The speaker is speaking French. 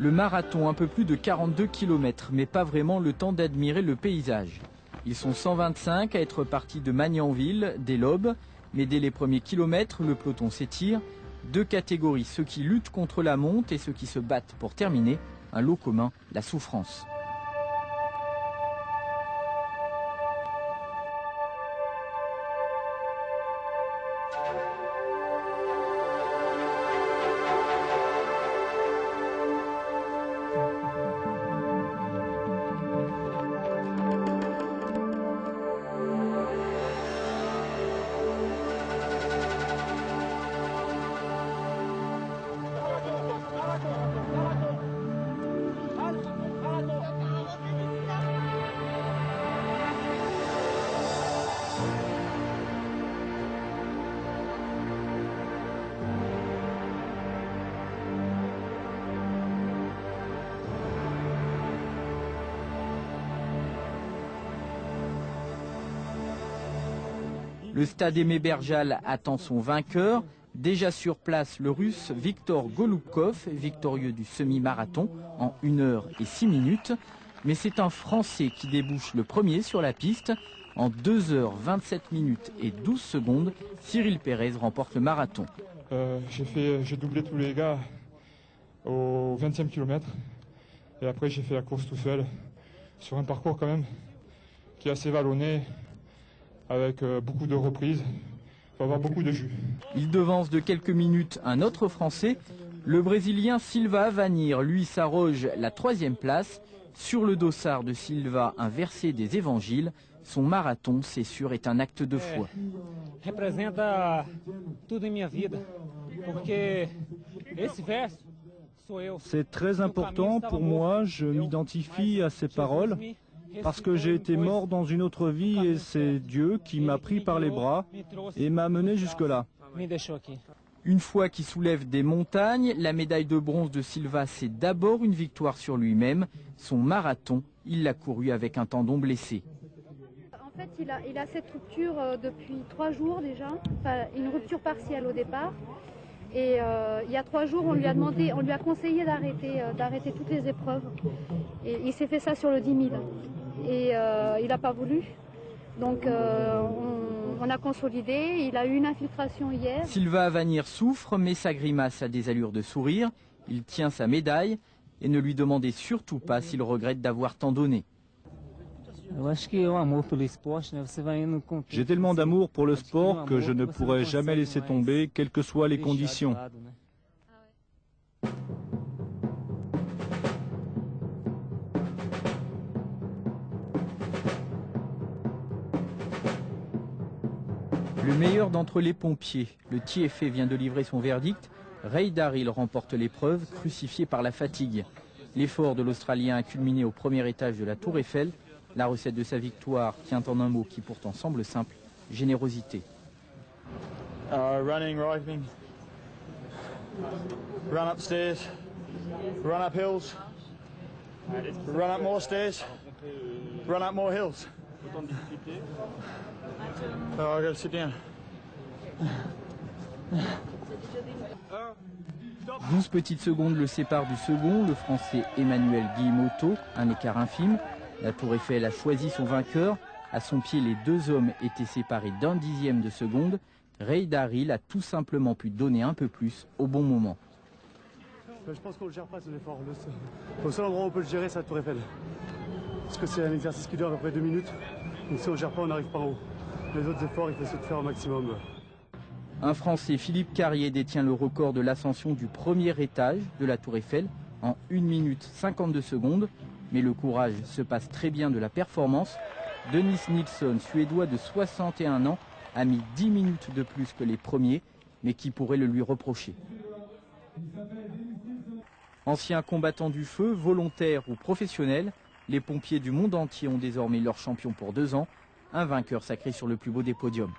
Le marathon, un peu plus de 42 km, mais pas vraiment le temps d'admirer le paysage. Ils sont 125 à être partis de Magnanville dès l'aube, mais dès les premiers kilomètres, le peloton s'étire. Deux catégories, ceux qui luttent contre la monte et ceux qui se battent pour terminer. Un lot commun, la souffrance. Le stade Aimé Berjal attend son vainqueur. Déjà sur place, le russe Viktor Golubkov, victorieux du semi-marathon en 1 heure et 6 minutes. Mais c'est un Français qui débouche le premier sur la piste. En 2 heures 27 minutes et 12 secondes, Cyril Pérez remporte le marathon. J'ai doublé tous les gars au 20e kilomètre. Et après, j'ai fait la course tout seul sur un parcours quand même qui est assez vallonné, avec beaucoup de reprises. Il faut avoir beaucoup de jus. Il devance de quelques minutes un autre Français, le Brésilien Silva Avanir. Lui s'arroge la 3e place. Sur le dossard de Silva, un verset des évangiles. Son marathon, c'est sûr, est un acte de foi. Representa tudo em minha vida, porque esse verso sou eu. C'est très important pour moi, je m'identifie à ces paroles. Parce que j'ai été mort dans une autre vie et c'est Dieu qui m'a pris par les bras et m'a mené jusque-là. Une fois qu'il soulève des montagnes, la médaille de bronze de Silva, c'est d'abord une victoire sur lui-même. Son marathon, il l'a couru avec un tendon blessé. En fait, il a cette rupture depuis 3 jours déjà, enfin, une rupture partielle au départ. Et il y a 3 jours, on lui a conseillé d'arrêter toutes les épreuves. Et il s'est fait ça sur le 10 000. Et il n'a pas voulu. Donc on a consolidé, il a eu une infiltration hier. Silva Avanir souffre, mais sa grimace a des allures de sourire. Il tient sa médaille et ne lui demandez surtout pas s'il regrette d'avoir tant donné. J'ai tellement d'amour pour le sport que je ne pourrais jamais laisser tomber, quelles que soient les conditions. Le meilleur d'entre les pompiers, le TFE vient de livrer son verdict. Ray Darrell remporte l'épreuve, crucifié par la fatigue. L'effort de l'Australien a culminé au premier étage de la Tour Eiffel. La recette de sa victoire tient en un mot qui pourtant semble simple, générosité. Running, riding, run upstairs, run up hills, run up more stairs, run up more hills. I gotta sit down. 12 petites secondes le séparent du second, le Français Emmanuel Guillemotto, un écart infime. La Tour Eiffel a choisi son vainqueur. À son pied, les 2 hommes étaient séparés d'1 dixième de seconde. Ray Darrell a tout simplement pu donner un peu plus au bon moment. Je pense qu'on ne le gère pas cet effort. Le seul endroit où on peut le gérer, c'est la Tour Eiffel. Parce que c'est un exercice qui dure à peu près 2 minutes. Donc si on ne gère pas, on n'arrive pas en haut. Les autres efforts, il faut essayer de faire au maximum. Un Français, Philippe Carrier, détient le record de l'ascension du premier étage de la Tour Eiffel en 1 minute 52 secondes. Mais le courage se passe très bien de la performance. Denis Nilsson, suédois de 61 ans, a mis 10 minutes de plus que les premiers, mais qui pourrait le lui reprocher. Anciens combattants du feu, volontaires ou professionnels, les pompiers du monde entier ont désormais leur champion pour 2 ans, un vainqueur sacré sur le plus beau des podiums.